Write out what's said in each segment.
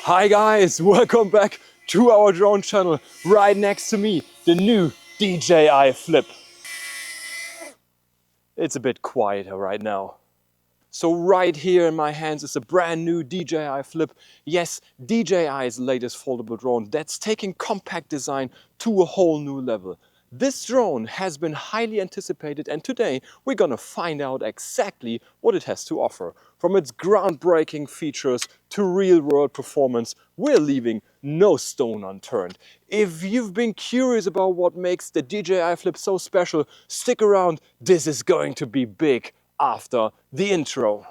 Hi guys, welcome back to our drone channel. Right next to me, the new DJI Flip. It's a bit quieter right now. So right here in my hands is a brand new DJI Flip. Yes, DJI's latest foldable drone that's taking compact design to a whole new level. This drone has been highly anticipated, and today we're gonna find out exactly what it has to offer. From its groundbreaking features to real-world performance, we're leaving no stone unturned. If you've been curious about what makes the DJI Flip so special, stick around. This is going to be big after the intro.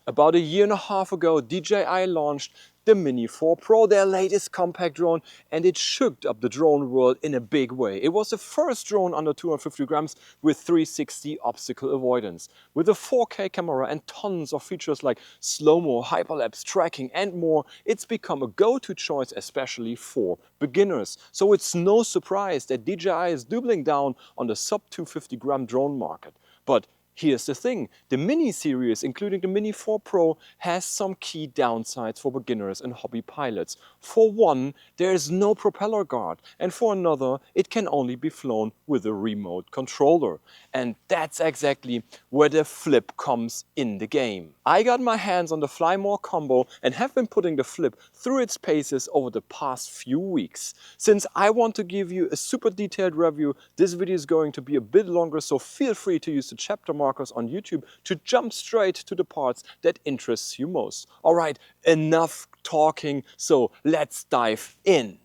About a year and a half ago, DJI launched the Mini 4 Pro, their latest compact drone, and it shook up the drone world in a big way. It was the first drone under 250 grams with 360 obstacle avoidance. With a 4K camera and tons of features like slow-mo, hyperlapse, tracking and more, it's become a go-to choice, especially for beginners. So it's no surprise that DJI is doubling down on the sub 250 gram drone market. But here's the thing, the Mini series, including the Mini 4 Pro, has some key downsides for beginners and hobby pilots. For one, there is no propeller guard, and for another, it can only be flown with a remote controller. And that's exactly where the Flip comes in the game. I got my hands on the Fly combo and have been putting the Flip through its paces over the past few weeks. Since I want to give you a super detailed review, this video is going to be a bit longer, so feel free to use the chapter markers on YouTube to jump straight to the parts that interests you most. All right, enough talking, so let's dive in.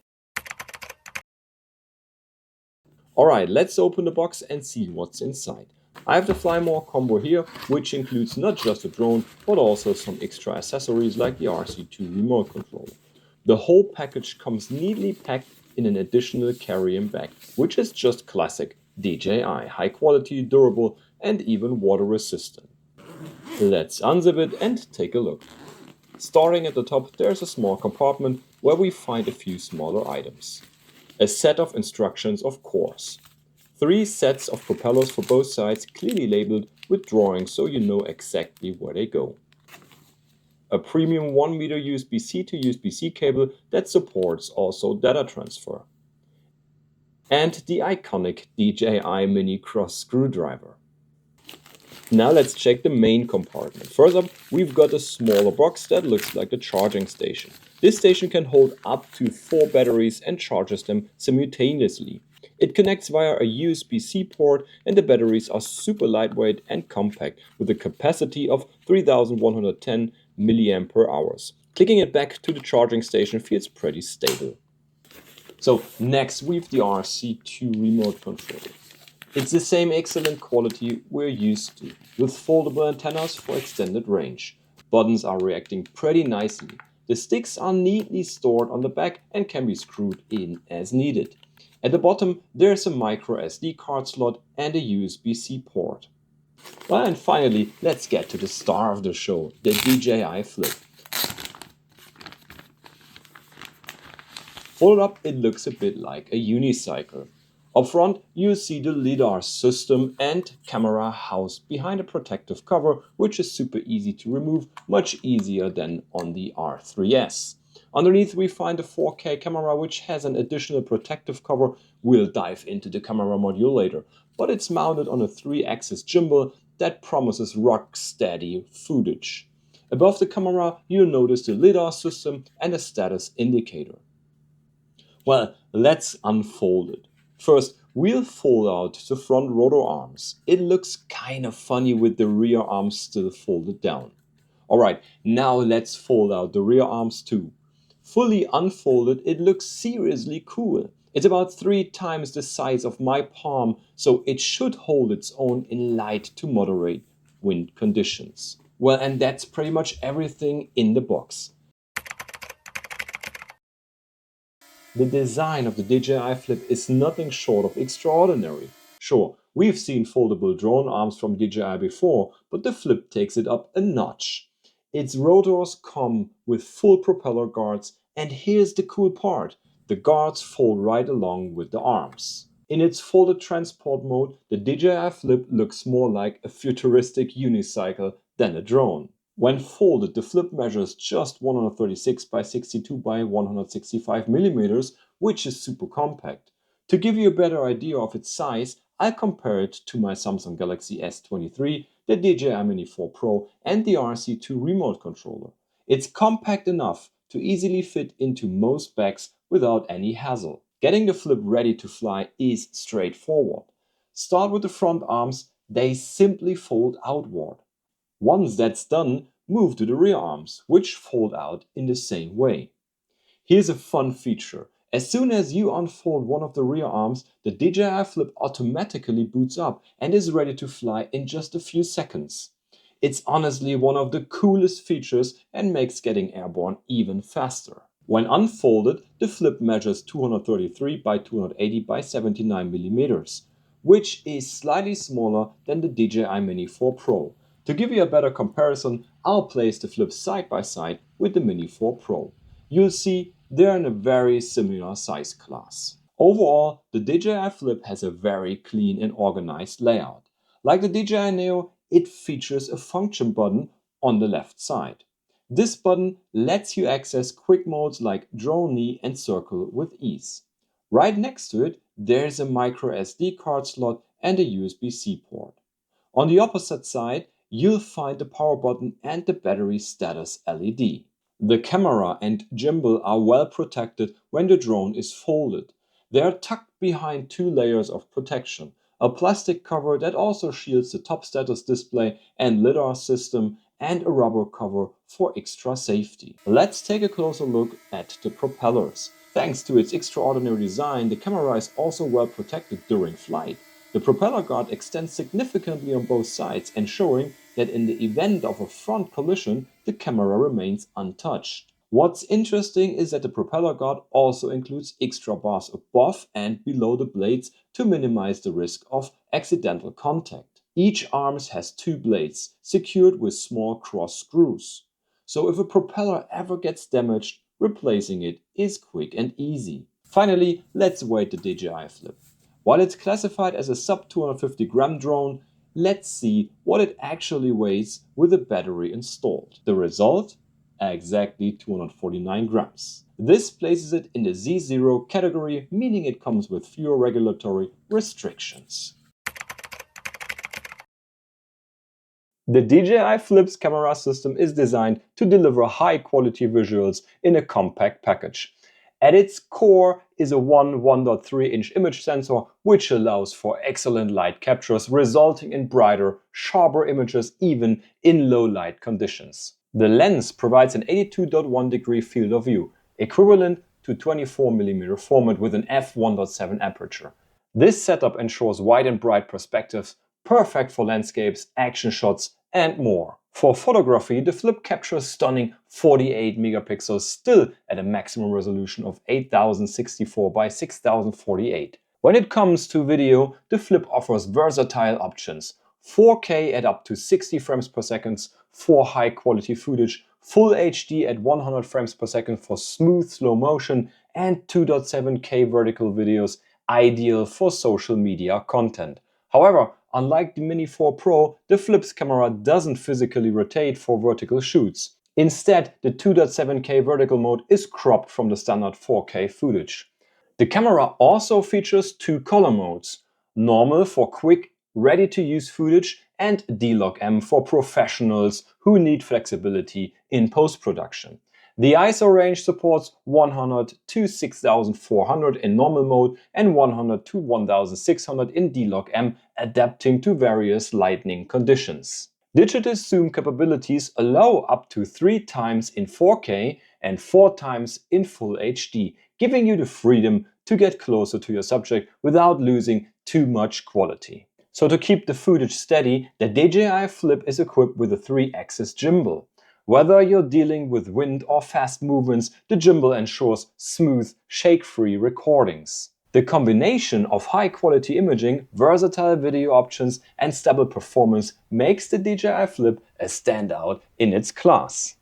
All right, let's open the box and see what's inside. I have the Fly combo here, which includes not just a drone, but also some extra accessories like the RC2 remote controller. The whole package comes neatly packed in an additional carry-in bag, which is just classic DJI, high quality, durable, and even water resistant. Let's unzip it and take a look. Starting at the top, there's a small compartment where we find a few smaller items. A set of instructions, of course. 3 sets of propellers for both sides, clearly labeled with drawings so you know exactly where they go. A premium 1 meter USB-C to USB-C cable that supports also data transfer. And the iconic DJI Mini cross screwdriver. Now let's check the main compartment. First up, we've got a smaller box that looks like the charging station. This station can hold up to 4 batteries and charges them simultaneously. It connects via a USB-C port, and the batteries are super lightweight and compact with a capacity of 3110 mAh. Clicking it back to the charging station feels pretty stable. So next we've the RC2 remote controller. It's the same excellent quality we're used to, with foldable antennas for extended range. Buttons are reacting pretty nicely. The sticks are neatly stored on the back and can be screwed in as needed. At the bottom, there's a micro SD card slot and a USB-C port. Well, and finally, let's get to the star of the show, the DJI Flip. Folded up, it looks a bit like a unicycle. Up front, you see the LiDAR system and camera housed behind a protective cover, which is super easy to remove, much easier than on the R3S. Underneath, we find a 4K camera, which has an additional protective cover. We'll dive into the camera module later, but it's mounted on a 3-axis gimbal that promises rock-steady footage. Above the camera, you'll notice the LiDAR system and a status indicator. Well, let's unfold it. First, we'll fold out the front rotor arms. It looks kind of funny with the rear arms still folded down. Alright, now let's fold out the rear arms too. Fully unfolded, it looks seriously cool. It's about 3 times the size of my palm, so it should hold its own in light to moderate wind conditions. Well, and that's pretty much everything in the box. The design of the DJI Flip is nothing short of extraordinary. Sure, We've seen foldable drone arms from DJI before, but the Flip takes it up a notch. Its rotors come with full propeller guards, and here's the cool part. The guards fold right along with the arms. In its folded transport mode, the DJI Flip looks more like a futuristic unicycle than a drone. When folded, the Flip measures just 136 by 62 by 165 millimeters, which is super compact. To give you a better idea of its size, I'll compare it to my Samsung Galaxy S23, the DJI Mini 4 Pro, and the RC2 remote controller. It's compact enough to easily fit into most bags without any hassle. Getting the Flip ready to fly is straightforward. Start with the front arms, they simply fold outward. Once that's done, move to the rear arms, which fold out in the same way. Here's a fun feature. As soon as you unfold one of the rear arms, the DJI Flip automatically boots up and is ready to fly in just a few seconds. It's honestly one of the coolest features and makes getting airborne even faster. When unfolded, the Flip measures 233 by 280 by 79 millimeters, which is slightly smaller than the DJI Mini 4 Pro. To give you a better comparison, I'll place the Flip side by side with the Mini 4 Pro. You'll see they're in a very similar size class. Overall, the DJI Flip has a very clean and organized layout. Like the DJI Neo, it features a function button on the left side. This button lets you access quick modes like dronie and circle with ease. Right next to it, there's a micro SD card slot and a USB-C port. On the opposite side, you'll find the power button and the battery status LED. The camera and gimbal are well protected when the drone is folded. They are tucked behind two layers of protection, a plastic cover that also shields the top status display and LiDAR system, and a rubber cover for extra safety. Let's take a closer look at the propellers. Thanks to its extraordinary design, the camera is also well protected during flight. The propeller guard extends significantly on both sides, ensuring that in the event of a front collision, the camera remains untouched. What's interesting is that the propeller guard also includes extra bars above and below the blades to minimize the risk of accidental contact. Each arm has two blades, secured with small cross screws. So if a propeller ever gets damaged, replacing it is quick and easy. Finally, let's weight the DJI Flip. While it's classified as a sub 250 gram drone, let's see what it actually weighs with a battery installed. The result? Exactly 249 grams. This places it in the Z0 category, meaning it comes with fewer regulatory restrictions. The DJI Flip's camera system is designed to deliver high-quality visuals in a compact package. At its core is a 1.3-inch image sensor, which allows for excellent light captures, resulting in brighter, sharper images even in low-light conditions. The lens provides an 82.1-degree field of view, equivalent to 24mm format with an f1.7 aperture. This setup ensures wide and bright perspectives, perfect for landscapes, action shots, and more. For photography, the Flip captures stunning 48 megapixels, still at a maximum resolution of 8064 by 6048. When it comes to video, the Flip offers versatile options: 4K at up to 60 frames per second for high quality footage, Full HD at 100 frames per second for smooth slow motion, and 2.7K vertical videos, ideal for social media content. However, unlike the Mini 4 Pro, the Flip's camera doesn't physically rotate for vertical shoots. Instead, the 2.7K vertical mode is cropped from the standard 4K footage. The camera also features two color modes: normal for quick, ready-to-use footage, and D-Log-M for professionals who need flexibility in post-production. The ISO range supports 100 to 6400 in normal mode and 100 to 1600 in D-Log-M, adapting to various lighting conditions. Digital zoom capabilities allow up to 3 times in 4K and 4 times in Full HD, giving you the freedom to get closer to your subject without losing too much quality. So to keep the footage steady, the DJI Flip is equipped with a 3-axis gimbal. Whether you're dealing with wind or fast movements, the gimbal ensures smooth, shake-free recordings. The combination of high-quality imaging, versatile video options, and stable performance makes the DJI Flip a standout in its class.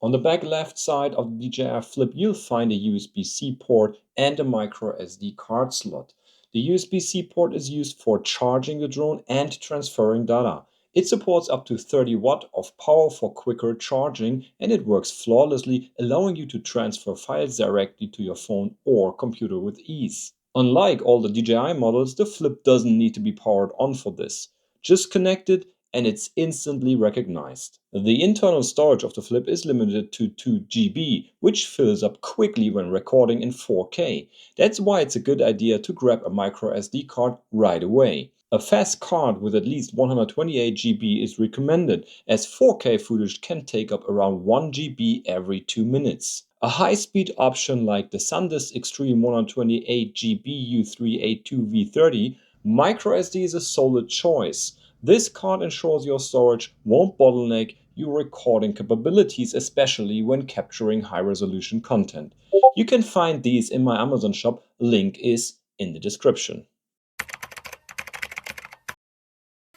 On the back left side of the DJI Flip, you'll find a USB-C port and a micro SD card slot. The USB-C port is used for charging the drone and transferring data. It supports up to 30 watt of power for quicker charging, and it works flawlessly, allowing you to transfer files directly to your phone or computer with ease. Unlike all the DJI models, the Flip doesn't need to be powered on for this. Just connect it and it's instantly recognized. The internal storage of the Flip is limited to 2 GB, which fills up quickly when recording in 4K. That's why it's a good idea to grab a micro SD card right away. A fast card with at least 128 GB is recommended, as 4K footage can take up around 1 GB every 2 minutes. A high-speed option like the SanDisk Extreme 128 GB U382V30 microSD is a solid choice. This card ensures your storage won't bottleneck your recording capabilities, especially when capturing high-resolution content. You can find these in my Amazon shop, link is in the description.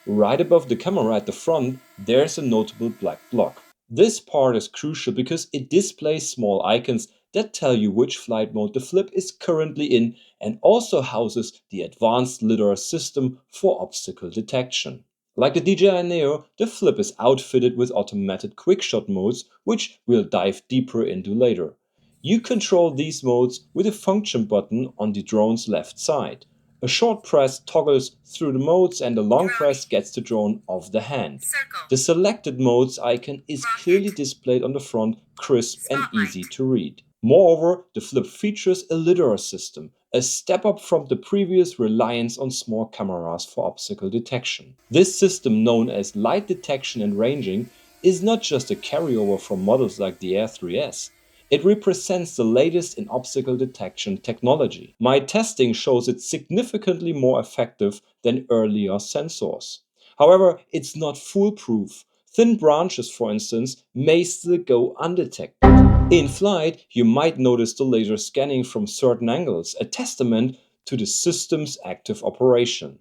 Right above the camera at the front, there's a notable black block. This part is crucial because it displays small icons that tell you which flight mode the Flip is currently in and also houses the advanced LiDAR system for obstacle detection. Like the DJI Neo, the Flip is outfitted with automated quickshot modes, which we'll dive deeper into later. You control these modes with a function button on the drone's left side. A short press toggles through the modes and a long press gets the drone off the hand. The selected modes icon is clearly displayed on the front, crisp and easy to read. Moreover, the Flip features a LiDAR system, a step up from the previous reliance on small cameras for obstacle detection. This system, known as light detection and ranging, is not just a carryover from models like the Air 3S. It represents the latest in obstacle detection technology. My testing shows it significantly more effective than earlier sensors. However, it's not foolproof. Thin branches, for instance, may still go undetected. In flight, you might notice the laser scanning from certain angles, a testament to the system's active operation.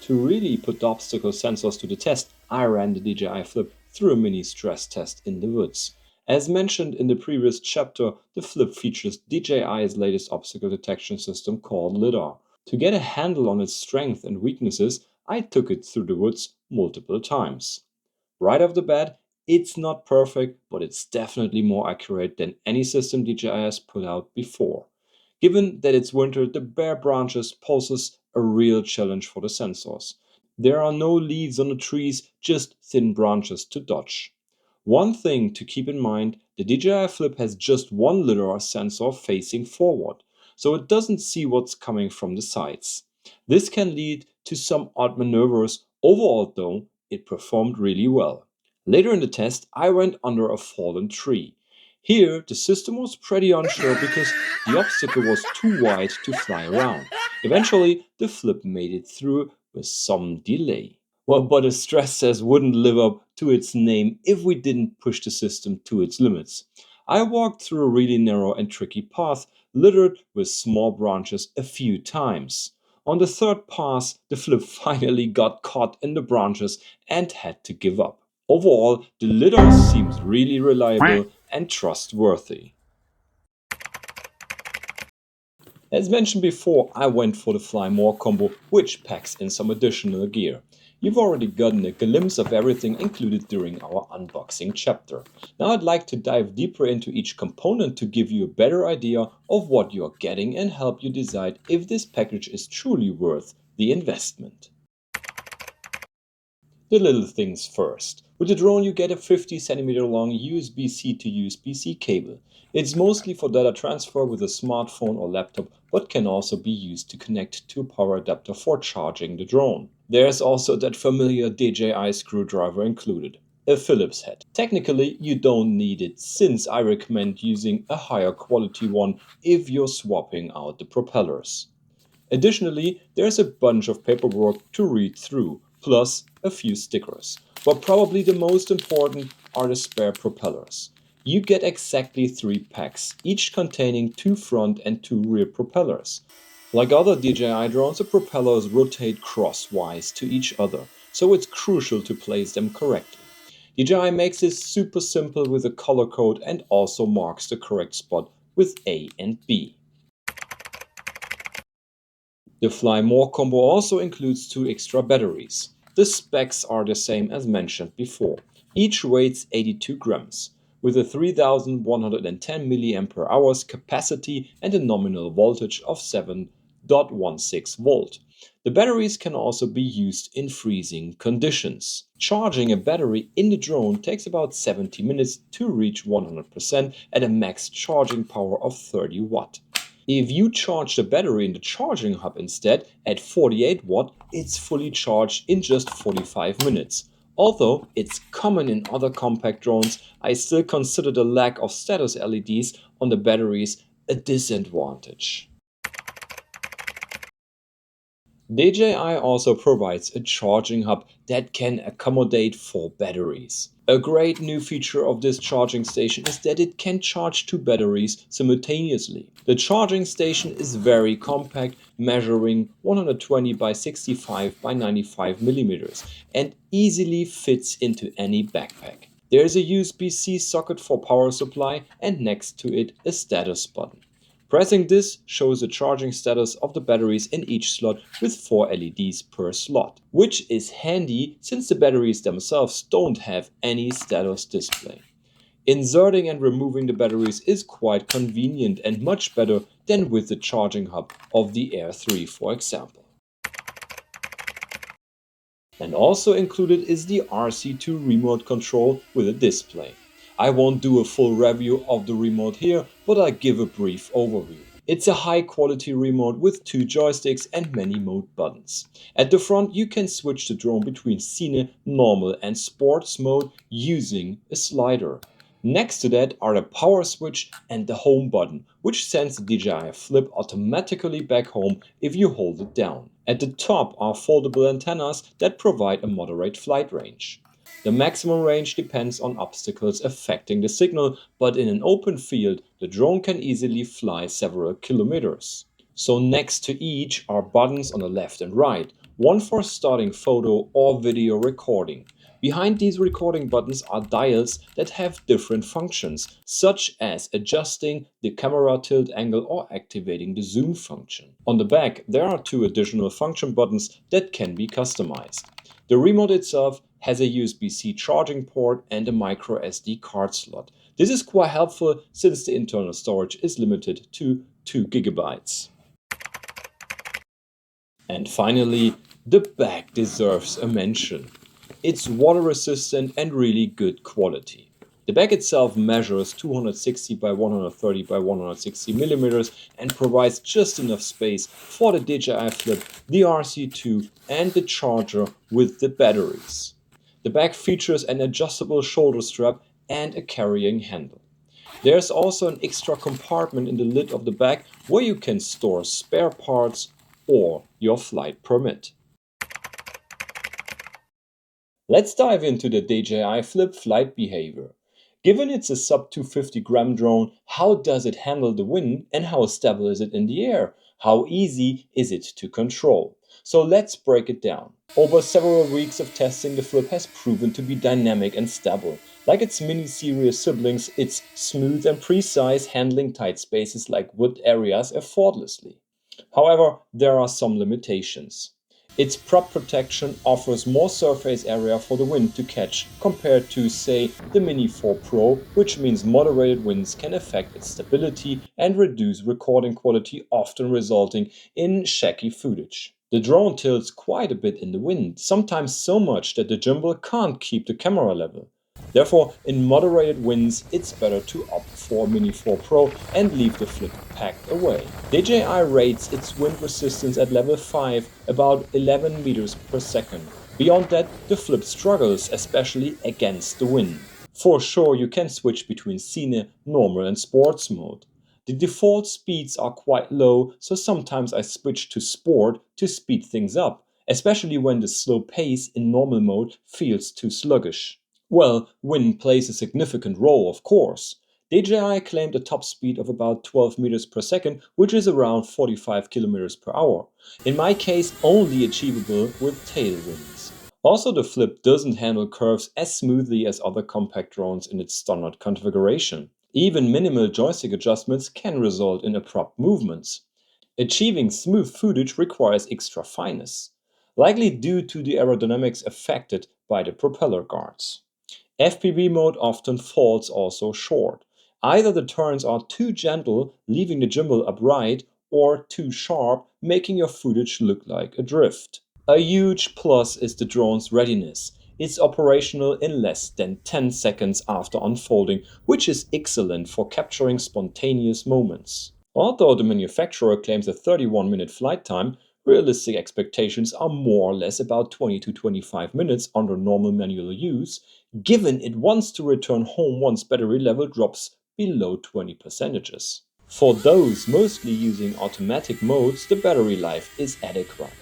To really put the obstacle sensors to the test, I ran the DJI Flip through a mini stress test in the woods. As mentioned in the previous chapter, the Flip features DJI's latest obstacle detection system called LiDAR. To get a handle on its strengths and weaknesses, I took it through the woods multiple times. Right off the bat, it's not perfect, but it's definitely more accurate than any system DJI has put out before. Given that it's winter, the bare branches poses a real challenge for the sensors. There are no leaves on the trees, just thin branches to dodge. One thing to keep in mind, the DJI Flip has just one LiDAR sensor facing forward, so it doesn't see what's coming from the sides. This can lead to some odd maneuvers. Overall though, it performed really well. Later in the test, I went under a fallen tree. Here, the system was pretty unsure because the obstacle was too wide to fly around. Eventually, the Flip made it through with some delay. Well, but a stress test wouldn't live up to its name if we didn't push the system to its limits. I walked through a really narrow and tricky path, littered with small branches a few times. On the third pass, the Flip finally got caught in the branches and had to give up. Overall, the LiDAR seems really reliable and trustworthy. As mentioned before, I went for the Fly More combo, which packs in some additional gear. You've already gotten a glimpse of everything included during our unboxing chapter. Now I'd like to dive deeper into each component to give you a better idea of what you're getting and help you decide if this package is truly worth the investment. The little things first. With the drone you get a 50 cm long USB-C to USB-C cable. It's mostly for data transfer with a smartphone or laptop, but can also be used to connect to a power adapter for charging the drone. There's also that familiar DJI screwdriver included, a Phillips head. Technically you don't need it, since I recommend using a higher quality one if you're swapping out the propellers. Additionally, there's a bunch of paperwork to read through, plus a few stickers. But probably the most important are the spare propellers. You get exactly 3 packs, each containing 2 front and 2 rear propellers. Like other DJI drones, the propellers rotate crosswise to each other, so it's crucial to place them correctly. DJI makes this super simple with a color code and also marks the correct spot with A and B. The Fly More combo also includes 2 extra batteries. The specs are the same as mentioned before. Each weighs 82 grams, with a 3110 mAh capacity and a nominal voltage of 7.16 volt. The batteries can also be used in freezing conditions. Charging a battery in the drone takes about 70 minutes to reach 100% at a max charging power of 30 watt. If you charge the battery in the charging hub instead at 48 watt, it's fully charged in just 45 minutes. Although it's common in other compact drones, I still consider the lack of status LEDs on the batteries a disadvantage. DJI also provides a charging hub that can accommodate 4 batteries. A great new feature of this charging station is that it can charge 2 batteries simultaneously. The charging station is very compact, measuring 120 by 65 by 95 millimeters and easily fits into any backpack. There is a USB-C socket for power supply and next to it a status button. Pressing this shows the charging status of the batteries in each slot with 4 LEDs per slot, which is handy since the batteries themselves don't have any status display. Inserting and removing the batteries is quite convenient and much better than with the charging hub of the Air 3, for example. And also included is the RC2 remote control with a display. I won't do a full review of the remote here, but I'll give a brief overview. It's a high quality remote with 2 joysticks and many mode buttons. At the front you can switch the drone between Scene, Normal and Sports mode using a slider. Next to that are the power switch and the home button, which sends the DJI Flip automatically back home if you hold it down. At the top are foldable antennas that provide a moderate flight range. The maximum range depends on obstacles affecting the signal, but in an open field, the drone can easily fly several kilometers. So next to each are buttons on the left and right, one for starting photo or video recording. Behind these recording buttons are dials that have different functions, such as adjusting the camera tilt angle or activating the zoom function. On the back, there are 2 additional function buttons that can be customized. The remote itself has a USB-C charging port and a micro SD card slot. This is quite helpful since the internal storage is limited to 2 GB. And finally, the bag deserves a mention. It's water resistant and really good quality. The bag itself measures 260 by 130 by 160 millimeters and provides just enough space for the DJI Flip, the RC2 and the charger with the batteries. The bag features an adjustable shoulder strap and a carrying handle. There's also an extra compartment in the lid of the bag where you can store spare parts or your flight permit. Let's dive into the DJI Flip flight behavior. Given it's a sub 250 gram drone, how does it handle the wind and how stable is it in the air? How easy is it to control? So let's break it down. Over several weeks of testing, the Flip has proven to be dynamic and stable. Like its Mini series siblings, it's smooth and precise, handling tight spaces like wood areas effortlessly. However, there are some limitations. Its prop protection offers more surface area for the wind to catch compared to, say, the Mini 4 Pro, which means moderated winds can affect its stability and reduce recording quality, often resulting in shaky footage. The drone tilts quite a bit in the wind, sometimes so much that the gimbal can't keep the camera level. Therefore, in moderated winds, it's better to opt for Mini 4 Pro and leave the Flip packed away. DJI rates its wind resistance at level 5, about 11 meters per second. Beyond that, the Flip struggles, especially against the wind. For sure, you can switch between Scene, Normal and Sports mode. The default speeds are quite low, so sometimes I switch to Sport to speed things up, especially when the slow pace in normal mode feels too sluggish. Well, wind plays a significant role, of course. DJI claimed a top speed of about 12 meters per second, which is around 45 kilometers per hour. In my case, only achievable with tailwinds. Also, the Flip doesn't handle curves as smoothly as other compact drones in its standard configuration. Even minimal joystick adjustments can result in abrupt movements. Achieving smooth footage requires extra fineness, likely due to the aerodynamics affected by the propeller guards. FPV mode often falls also short. Either the turns are too gentle, leaving the gimbal upright, or too sharp, making your footage look like a drift. A huge plus is the drone's readiness. It's operational in less than 10 seconds after unfolding, which is excellent for capturing spontaneous moments. Although the manufacturer claims a 31-minute flight time, realistic expectations are more or less about 20 to 25 minutes under normal manual use, given it wants to return home once battery level drops below 20%. For those mostly using automatic modes, the battery life is adequate.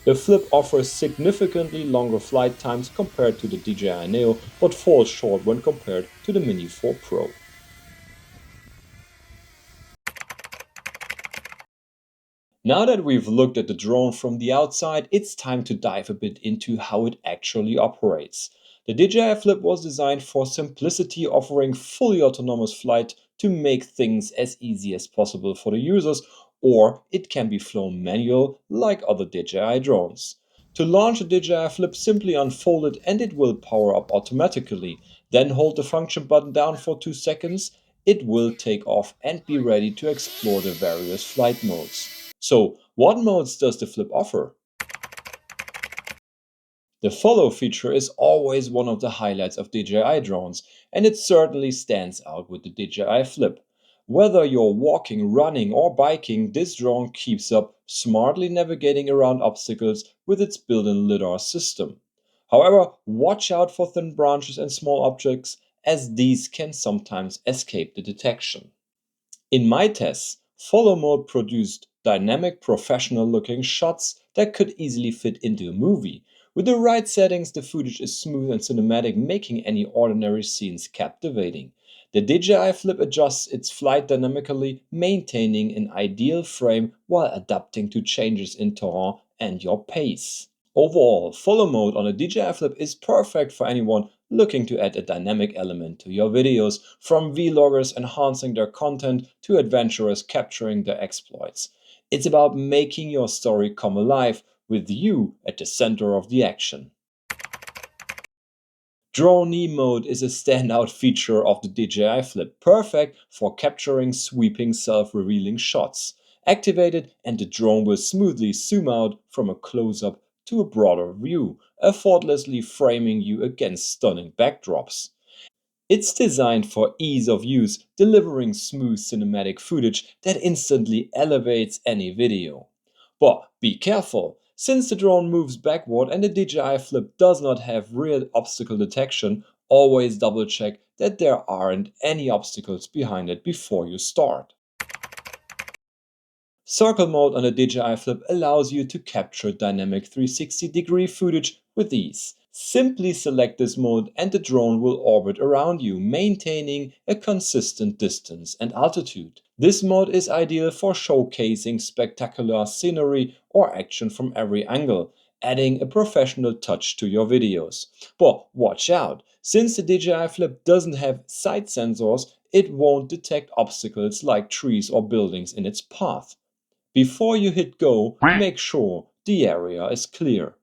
The Flip offers significantly longer flight times compared to the DJI Neo, but falls short when compared to the Mini 4 Pro. Now that we've looked at the drone from the outside, it's time to dive a bit into how it actually operates. The DJI Flip was designed for simplicity, offering fully autonomous flight to make things as easy as possible for the users, or it can be flown manual like other DJI drones. To launch a DJI Flip, simply unfold it and it will power up automatically. Then hold the function button down for 2 seconds. It will take off and be ready to explore the various flight modes. So, what modes does the Flip offer? The follow feature is always one of the highlights of DJI drones, and it certainly stands out with the DJI Flip. Whether you're walking, running, or biking, this drone keeps up, smartly navigating around obstacles with its built-in LiDAR system. However, watch out for thin branches and small objects, as these can sometimes escape the detection. In my tests, follow mode produced dynamic, professional looking shots that could easily fit into a movie. With the right settings, the footage is smooth and cinematic, making any ordinary scenes captivating. The DJI Flip adjusts its flight dynamically, maintaining an ideal frame while adapting to changes in terrain and your pace. Overall, follow mode on a DJI Flip is perfect for anyone looking to add a dynamic element to your videos, from vloggers enhancing their content to adventurers capturing their exploits. It's about making your story come alive with you at the center of the action. Dronie mode is a standout feature of the DJI Flip, perfect for capturing sweeping self-revealing shots. Activated and the drone will smoothly zoom out from a close-up to a broader view, effortlessly framing you against stunning backdrops. It's designed for ease of use, delivering smooth cinematic footage that instantly elevates any video. But be careful, since the drone moves backward and the DJI Flip does not have real obstacle detection, always double check that there aren't any obstacles behind it before you start. Circle mode on the DJI Flip allows you to capture dynamic 360-degree footage with ease. Simply select this mode and the drone will orbit around you, maintaining a consistent distance and altitude. This mode is ideal for showcasing spectacular scenery or action from every angle, adding a professional touch to your videos. But watch out, since the DJI Flip doesn't have side sensors, it won't detect obstacles like trees or buildings in its path. Before you hit go, make sure the area is clear.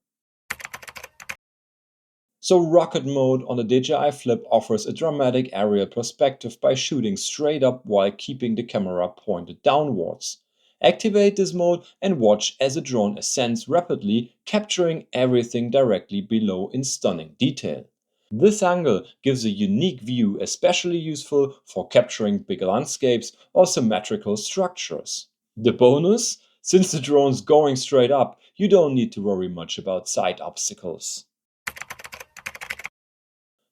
So rocket mode on the DJI Flip offers a dramatic aerial perspective by shooting straight up while keeping the camera pointed downwards. Activate this mode and watch as the drone ascends rapidly, capturing everything directly below in stunning detail. This angle gives a unique view, especially useful for capturing big landscapes or symmetrical structures. The bonus? Since the drone's going straight up, you don't need to worry much about side obstacles.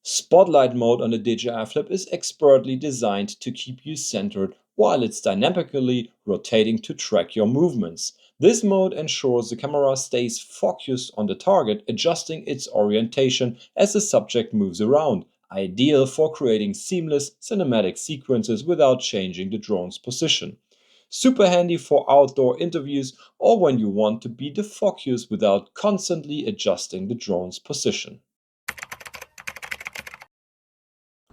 Spotlight mode on the DJI Flip is expertly designed to keep you centered while it's dynamically rotating to track your movements. This mode ensures the camera stays focused on the target, adjusting its orientation as the subject moves around, ideal for creating seamless cinematic sequences without changing the drone's position. Super handy for outdoor interviews or when you want to be the focus without constantly adjusting the drone's position.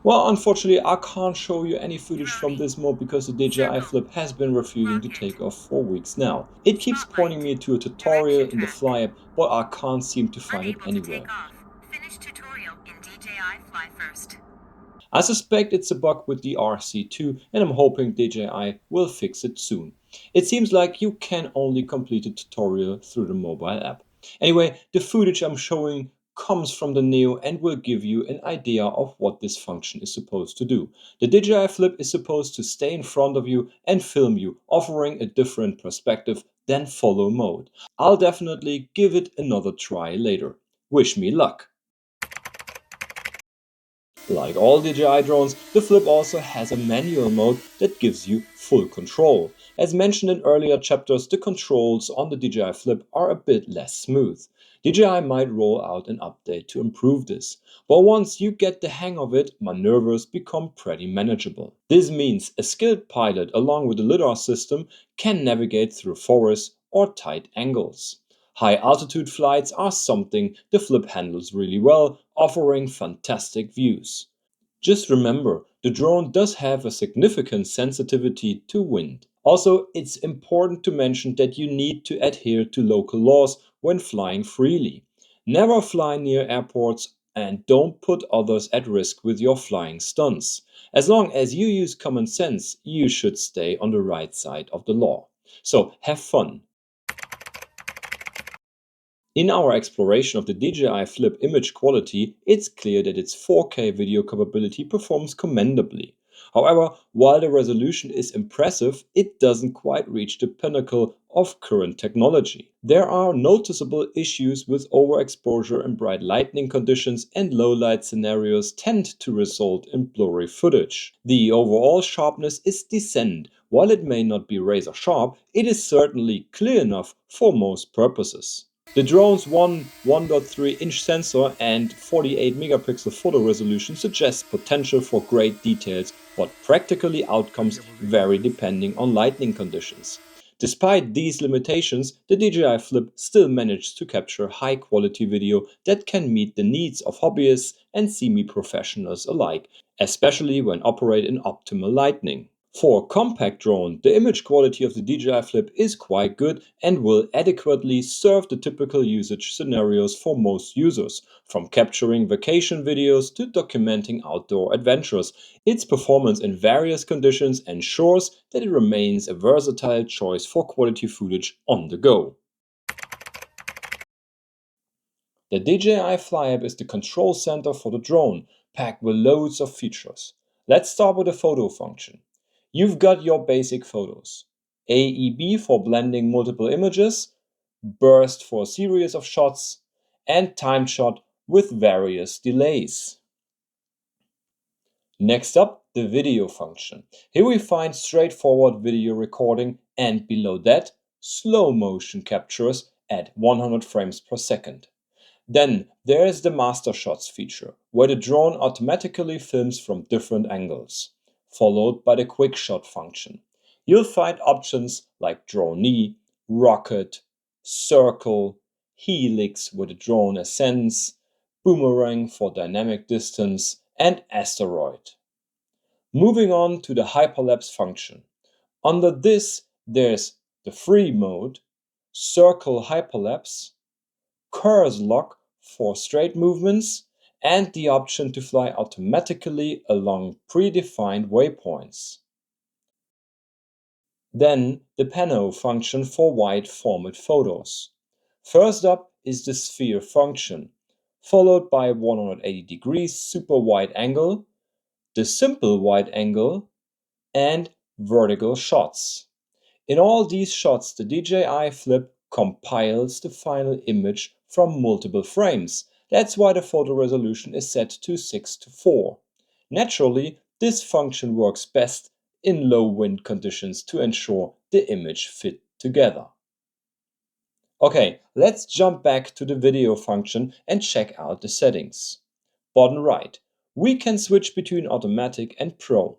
Well, unfortunately, I can't show you any footage from this mode because the DJI Flip has been refusing to take off for weeks now. It keeps pointing me to a tutorial in the Fly app, but I can't seem to find it anywhere. Finish tutorial in DJI Fly First. I suspect it's a bug with the RC2 and I'm hoping DJI will fix it soon. It seems like you can only complete a tutorial through the mobile app. Anyway, the footage I'm showing comes from the Neo and will give you an idea of what this function is supposed to do. The DJI Flip is supposed to stay in front of you and film you, offering a different perspective than follow mode. I'll definitely give it another try later. Wish me luck! Like all DJI drones, the Flip also has a manual mode that gives you full control. As mentioned in earlier chapters, the controls on the DJI Flip are a bit less smooth. DJI might roll out an update to improve this, but once you get the hang of it, maneuvers become pretty manageable. This means a skilled pilot along with the LiDAR system can navigate through forests or tight angles. High altitude flights are something the Flip handles really well, offering fantastic views. Just remember, the drone does have a significant sensitivity to wind. Also, it's important to mention that you need to adhere to local laws when flying freely. Never fly near airports and don't put others at risk with your flying stunts. As long as you use common sense, you should stay on the right side of the law. So have fun. In our exploration of the DJI Flip image quality, it's clear that its 4K video capability performs commendably. However, while the resolution is impressive, it doesn't quite reach the pinnacle of current technology. There are noticeable issues with overexposure in bright lighting conditions, and low light scenarios tend to result in blurry footage. The overall sharpness is decent. While it may not be razor sharp, it is certainly clear enough for most purposes. The drone's 1.3-inch sensor and 48 megapixel photo resolution suggests potential for great details, but practically outcomes vary depending on lighting conditions. Despite these limitations, the DJI Flip still managed to capture high-quality video that can meet the needs of hobbyists and semi-professionals alike, especially when operating in optimal lighting. For a compact drone, the image quality of the DJI Flip is quite good and will adequately serve the typical usage scenarios for most users, from capturing vacation videos to documenting outdoor adventures. Its performance in various conditions ensures that it remains a versatile choice for quality footage on the go. The DJI Fly App is the control center for the drone, packed with loads of features. Let's start with the photo function. You've got your basic photos. AEB for blending multiple images, burst for a series of shots, and timed shot with various delays. Next up, the video function. Here we find straightforward video recording and below that, slow motion captures at 100 frames per second. Then there is the Master Shots feature, where the drone automatically films from different angles, followed by the Quick Shot function. You'll find options like dronie, rocket, circle, helix where the drone ascends, boomerang for dynamic distance, and asteroid. Moving on to the hyperlapse function. Under this, there's the free mode, circle hyperlapse, curse lock for straight movements, and the option to fly automatically along predefined waypoints. Then the pano function for wide format photos. First up is the sphere function, followed by 180 degrees super wide angle, the simple wide angle, and vertical shots. In all these shots, the DJI Flip compiles the final image from multiple frames. That's why the photo resolution is set to 6:4. Naturally, this function works best in low wind conditions to ensure the image fit together. Okay, let's jump back to the video function and check out the settings. Bottom right, we can switch between automatic and pro.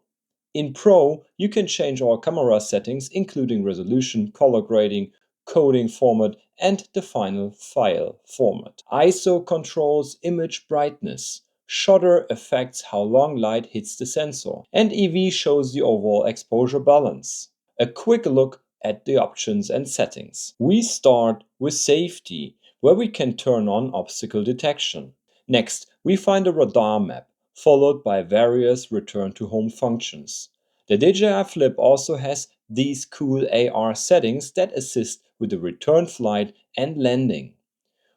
In Pro, you can change all camera settings including resolution, color grading, coding format and the final file format. ISO controls image brightness. Shutter affects how long light hits the sensor. And EV shows the overall exposure balance. A quick look at the options and settings. We start with safety, where we can turn on obstacle detection. Next, we find a radar map, followed by various return to home functions. The DJI Flip also has these cool AR settings that assist with the return flight and landing.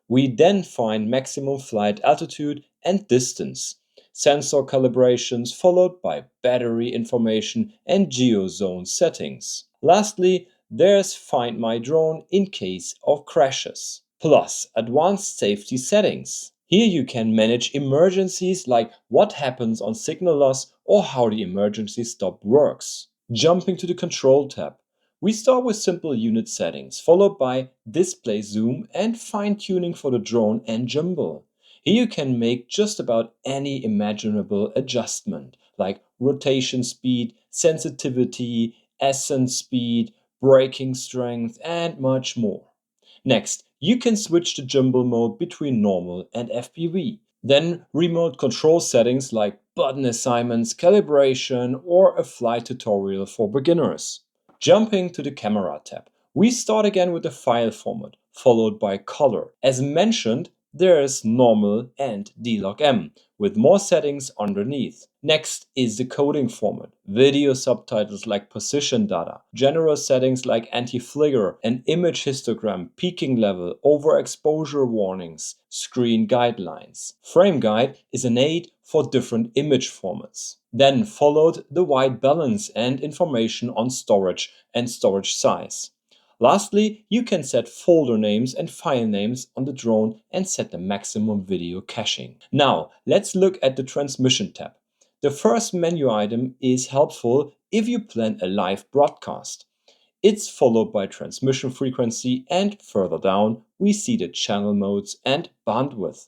We then find maximum flight altitude and distance, sensor calibrations followed by battery information and geozone settings. Lastly, there's Find My Drone in case of crashes, plus advanced safety settings. Here you can manage emergencies like what happens on signal loss or how the emergency stop works. Jumping to the Control tab, we start with simple unit settings, followed by display zoom and fine-tuning for the drone and gimbal. Here you can make just about any imaginable adjustment, like rotation speed, sensitivity, ascent speed, braking strength, and much more. Next, you can switch the gimbal mode between normal and FPV. Then remote control settings like button assignments, calibration, or a flight tutorial for beginners. Jumping to the camera tab, we start again with the file format, followed by color. As mentioned, there is normal and D-Log-M, with more settings underneath. Next is the coding format, video subtitles like position data, general settings like anti-flicker, an image histogram, peaking level, overexposure warnings, screen guidelines. Frame guide is an aid for different image formats. Then followed the white balance and information on storage and storage size. Lastly, you can set folder names and file names on the drone and set the maximum video caching. Now, let's look at the transmission tab. The first menu item is helpful if you plan a live broadcast. It's followed by transmission frequency, and further down we see the channel modes and bandwidth.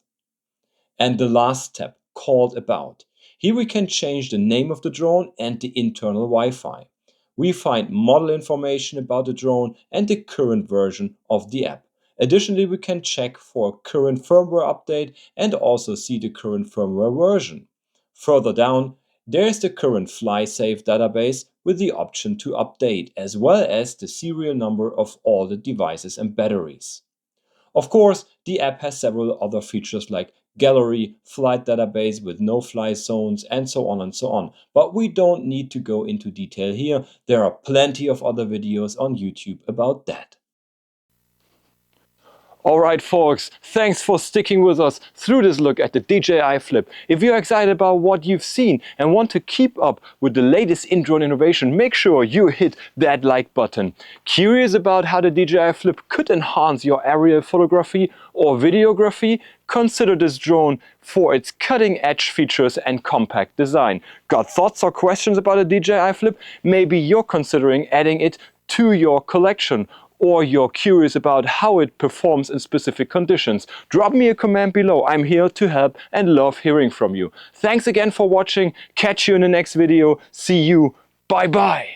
And the last tab, called About. Here we can change the name of the drone and the internal Wi-Fi. We find model information about the drone and the current version of the app. Additionally, we can check for a current firmware update and also see the current firmware version. Further down, there is the current FlySafe database with the option to update, as well as the serial number of all the devices and batteries. Of course, the app has several other features like gallery, flight database with no-fly zones, and so on and so on. But we don't need to go into detail here. There are plenty of other videos on YouTube about that. Alright folks, thanks for sticking with us through this look at the DJI Flip. If you're excited about what you've seen and want to keep up with the latest in-drone innovation, make sure you hit that like button. Curious about how the DJI Flip could enhance your aerial photography or videography? Consider this drone for its cutting-edge features and compact design. Got thoughts or questions about the DJI Flip? Maybe you're considering adding it to your collection, or you're curious about how it performs in specific conditions. Drop me a comment below. I'm here to help and love hearing from you. Thanks again for watching. Catch you in the next video. See you. Bye bye.